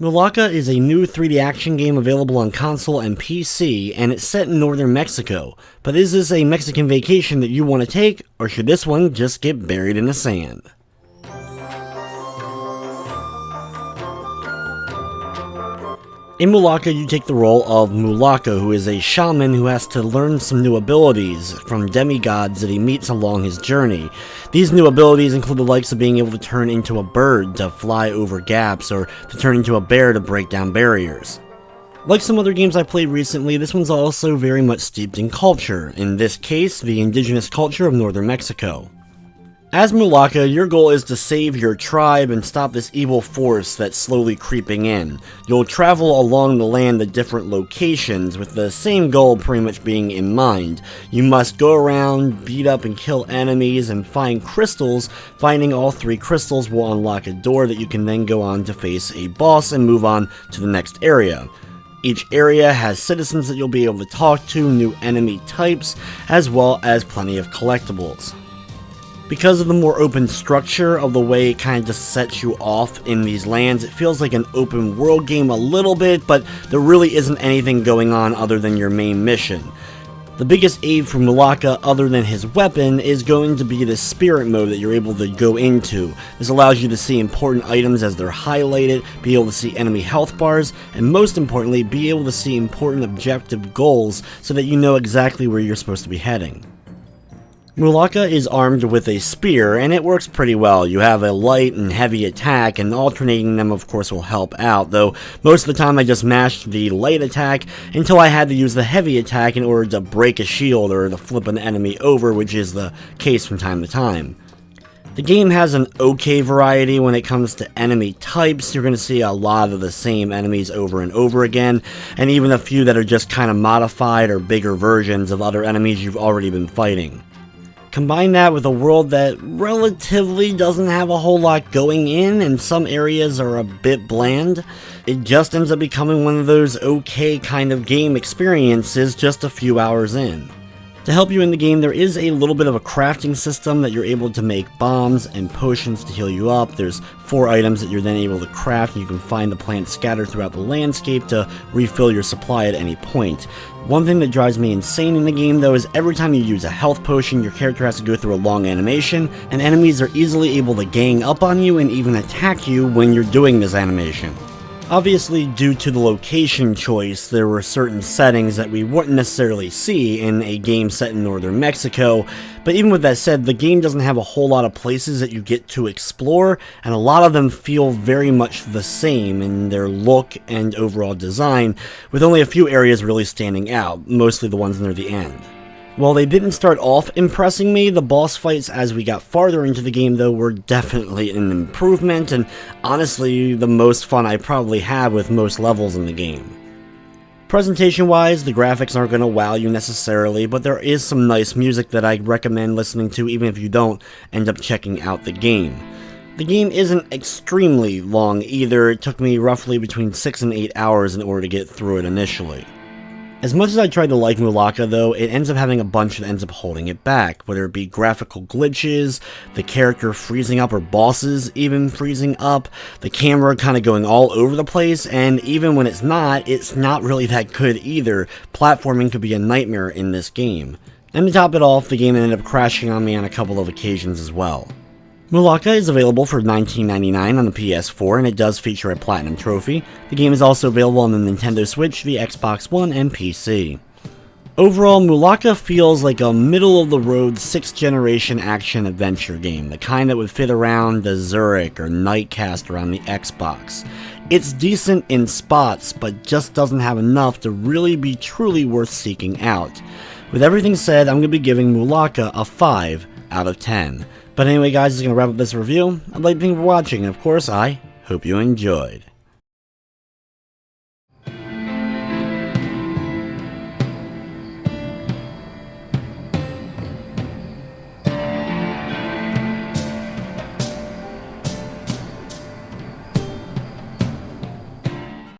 Mulaka is a new 3D action game available on console and PC, and it's set in northern Mexico. But is this a Mexican vacation that you want to take, or should this one just get buried in the sand? In Mulaka, you take the role of Mulaka, who is a shaman who has to learn some new abilities from demigods that he meets along his journey. These new abilities include the likes of being able to turn into a bird to fly over gaps, or to turn into a bear to break down barriers. Like some other games I played recently, this one's also very much steeped in culture, in this case, the indigenous culture of northern Mexico. As Mulaka, your goal is to save your tribe and stop this evil force that's slowly creeping in. You'll travel along the land to different locations with the same goal pretty much being in mind. You must go around, beat up and kill enemies, and find crystals. Finding all 3 crystals will unlock a door that you can then go on to face a boss and move on to the next area. Each area has citizens that you'll be able to talk to, new enemy types, as well as plenty of collectibles. Because of the more open structure of the way it kind of just sets you off in these lands, it feels like an open world game a little bit, but there really isn't anything going on other than your main mission. The biggest aid from Mulaka, other than his weapon, is going to be the spirit mode that you're able to go into. This allows you to see important items as they're highlighted, be able to see enemy health bars, and most importantly, be able to see important objective goals so that you know exactly where you're supposed to be heading. Mulaka is armed with a spear, and it works pretty well. You have a light and heavy attack, and alternating them of course will help out, though most of the time I just mashed the light attack until I had to use the heavy attack in order to break a shield or to flip an enemy over, which is the case from time to time. The game has an okay variety when it comes to enemy types. You're going to see a lot of the same enemies over and over again, and even a few that are just kind of modified or bigger versions of other enemies you've already been fighting. Combine that with a world that relatively doesn't have a whole lot going in, and some areas are a bit bland. It just ends up becoming one of those okay kind of game experiences just a few hours in. To help you in the game, there is a little bit of a crafting system that you're able to make bombs and potions to heal you up. There's 4 items that you're then able to craft, and you can find the plants scattered throughout the landscape to refill your supply at any point. One thing that drives me insane in the game though is every time you use a health potion, your character has to go through a long animation, and enemies are easily able to gang up on you and even attack you when you're doing this animation. Obviously, due to the location choice, there were certain settings that we wouldn't necessarily see in a game set in northern Mexico, but even with that said, the game doesn't have a whole lot of places that you get to explore, and a lot of them feel very much the same in their look and overall design, with only a few areas really standing out, mostly the ones near the end. While they didn't start off impressing me, the boss fights as we got farther into the game though were definitely an improvement, and honestly the most fun I probably have with most levels in the game. Presentation wise, the graphics aren't going to wow you necessarily, but there is some nice music that I recommend listening to even if you don't end up checking out the game. The game isn't extremely long either. It took me roughly between 6 and 8 hours in order to get through it initially. As much as I tried to like Mulaka though, it ends up having a bunch that ends up holding it back, whether it be graphical glitches, the character freezing up or bosses even freezing up, the camera kind of going all over the place, and even when it's not really that good either. Platforming could be a nightmare in this game. And to top it off, the game ended up crashing on me on a couple of occasions as well. Mulaka is available for $19.99 on the PS4, and it does feature a Platinum Trophy. The game is also available on the Nintendo Switch, the Xbox One, and PC. Overall, Mulaka feels like a middle-of-the-road 6th generation action-adventure game, the kind that would fit around the Zurich or Nightcaster on the Xbox. It's decent in spots, but just doesn't have enough to really be truly worth seeking out. With everything said, I'm going to be giving Mulaka a 5 out of 10. But anyway guys, this is going to wrap up this review. I'd like to thank you for watching, and of course I hope you enjoyed.